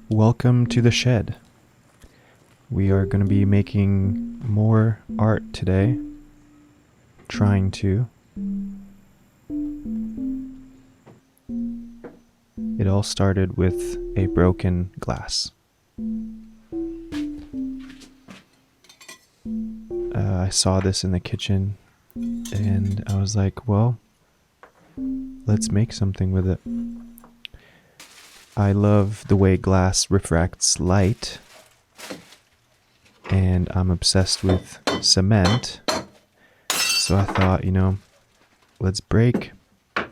Welcome to the shed. We are going to be making more art today. Trying to. It all started with a broken glass. I saw this in the kitchen and I was like, well, let's make something with it. I love the way glass refracts light, and I'm obsessed with cement. So I thought, let's break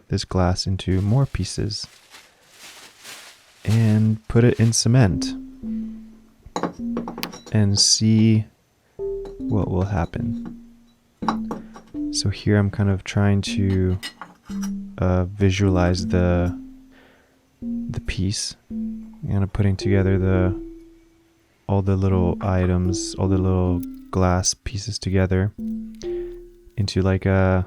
this glass into more pieces and put it in cement and see what will happen. So here I'm kind of trying to visualize the piece, kind of putting together all the little items, all the little glass pieces together into like a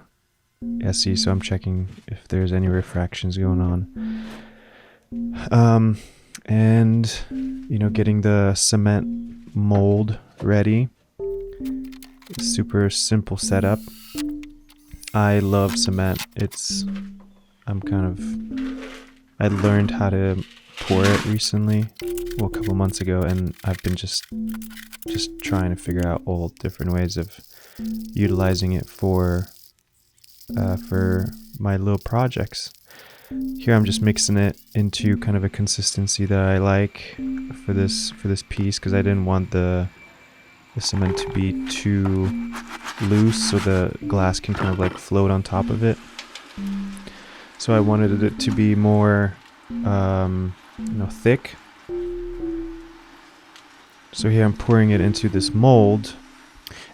SE. So I'm checking if there's any refractions going on. And getting the cement mold ready. Super simple setup. I love cement. I learned how to pour it recently, a couple months ago, and I've been just trying to figure out all different ways of utilizing it for my little projects. Here I'm just mixing it into kind of a consistency that I like for this piece, because I didn't want the cement to be too loose so the glass can kind of like float on top of it. So I wanted it to be more thick. So here I'm pouring it into this mold.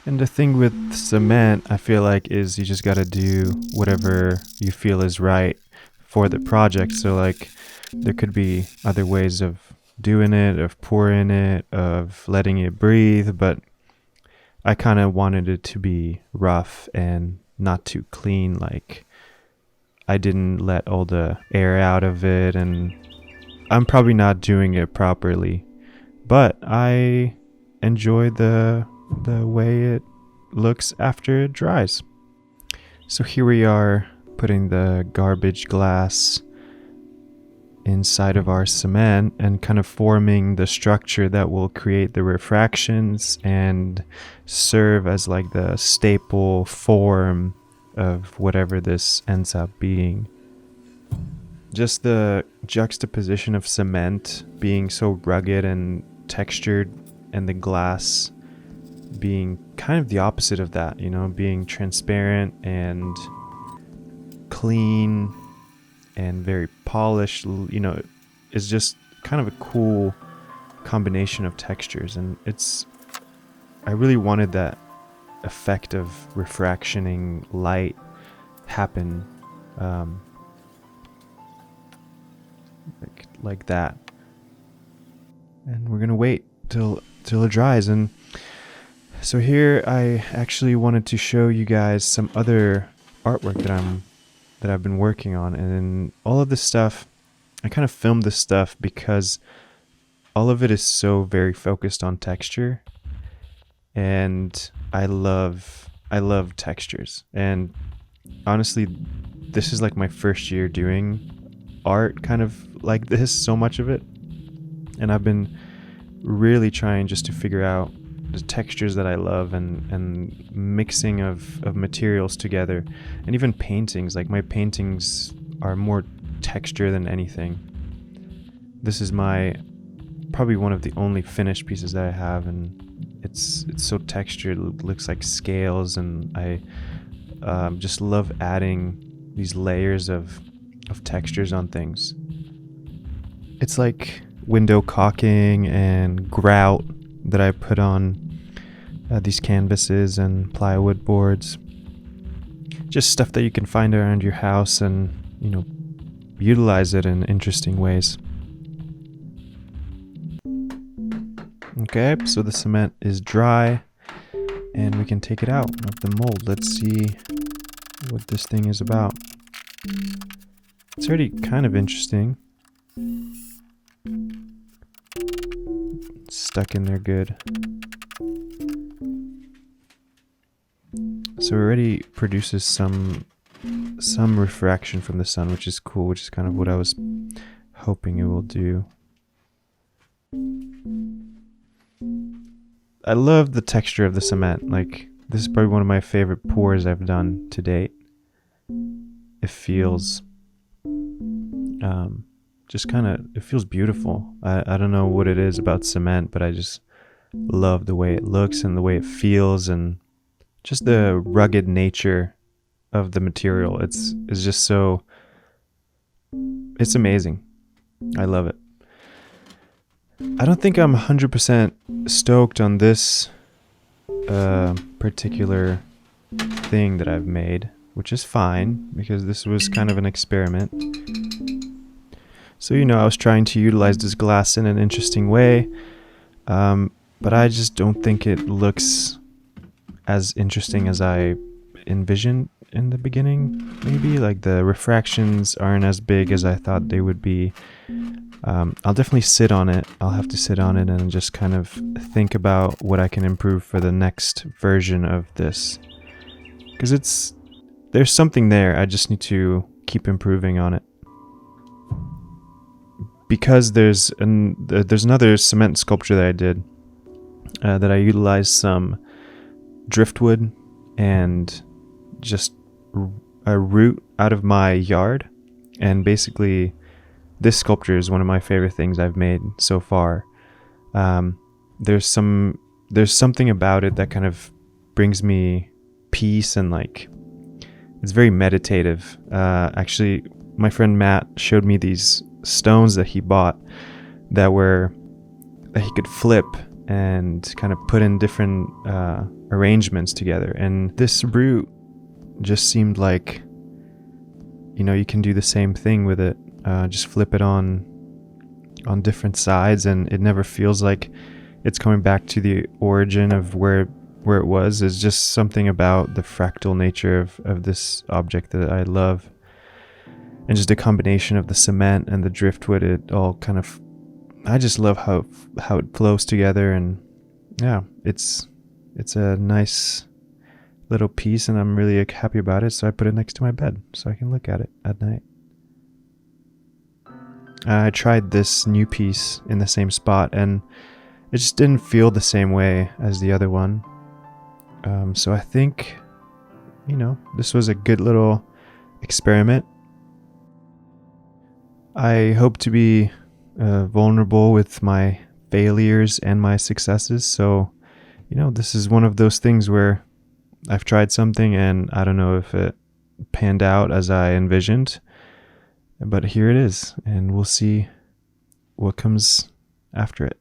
And the thing with cement, I feel like, is you just got to do whatever you feel is right for the project. So like there could be other ways of doing it, of pouring it, of letting it breathe, but I kind of wanted it to be rough and not too clean. Like I didn't let all the air out of it, and I'm probably not doing it properly, but I enjoy the way it looks after it dries. So here we are putting the garbage glass inside of our cement and kind of forming the structure that will create the refractions and serve as like the staple form of whatever this ends up being. Just the juxtaposition of cement being so rugged and textured, and the glass being kind of the opposite of that, being transparent and clean and very polished, is just kind of a cool combination of textures. And I really wanted that effect of refractioning light happen like that. And we're gonna wait till it dries. And so here I actually wanted to show you guys some other artwork that I've been working on. And all of this stuff, I kind of filmed this stuff because all of it is so very focused on texture, and I love textures. And honestly, this is like my first year doing art kind of like this, so much of it, and I've been really trying just to figure out the textures that I love, and mixing of materials together. And even paintings, like my paintings are more texture than anything. This is probably one of the only finished pieces that I have, and it's so textured. It looks like scales, and I just love adding these layers of textures on things. It's like window caulking and grout that I put on these canvases and plywood boards. Just stuff that you can find around your house and, utilize it in interesting ways. Okay, so the cement is dry and we can take it out of the mold. Let's see what this thing is about. It's already kind of interesting. stuck in there good. So it already produces some refraction from the sun, which is cool, which is kind of what I was hoping it will do. I love the texture of the cement. Like, this is probably one of my favorite pours I've done to date. It feels just kind of, it feels beautiful. I don't know what it is about cement, but I just love the way it looks and the way it feels, and just the rugged nature of the material. It's just so, it's amazing. I love it. I don't think I'm 100% stoked on this particular thing that I've made, which is fine because this was kind of an experiment. So, I was trying to utilize this glass in an interesting way, but I just don't think it looks as interesting as I envisioned in the beginning. Maybe like the refractions aren't as big as I thought they would be. I'll definitely sit on it. I'll have to sit on it and just kind of think about what I can improve for the next version of this, because there's something there. I just need to keep improving on it. Because there's another cement sculpture that I did that I utilized some driftwood and just a root out of my yard, and basically this sculpture is one of my favorite things I've made so far. There's something about it that kind of brings me peace, and like, it's very meditative. Actually, my friend Matt showed me these stones that he bought that he could flip and kind of put in different arrangements together. And this root just seemed like, you can do the same thing with it. Just flip it on different sides, and it never feels like it's coming back to the origin of where it was. It's just something about the fractal nature of this object that I love. And just a combination of the cement and the driftwood, it all kind of, I just love how it flows together. And yeah, it's a nice little piece, and I'm really happy about it. So I put it next to my bed so I can look at it at night. I tried this new piece in the same spot, and it just didn't feel the same way as the other one. So I think, this was a good little experiment. I hope to be vulnerable with my failures and my successes. So, this is one of those things where I've tried something and I don't know if it panned out as I envisioned, but here it is, and we'll see what comes after it.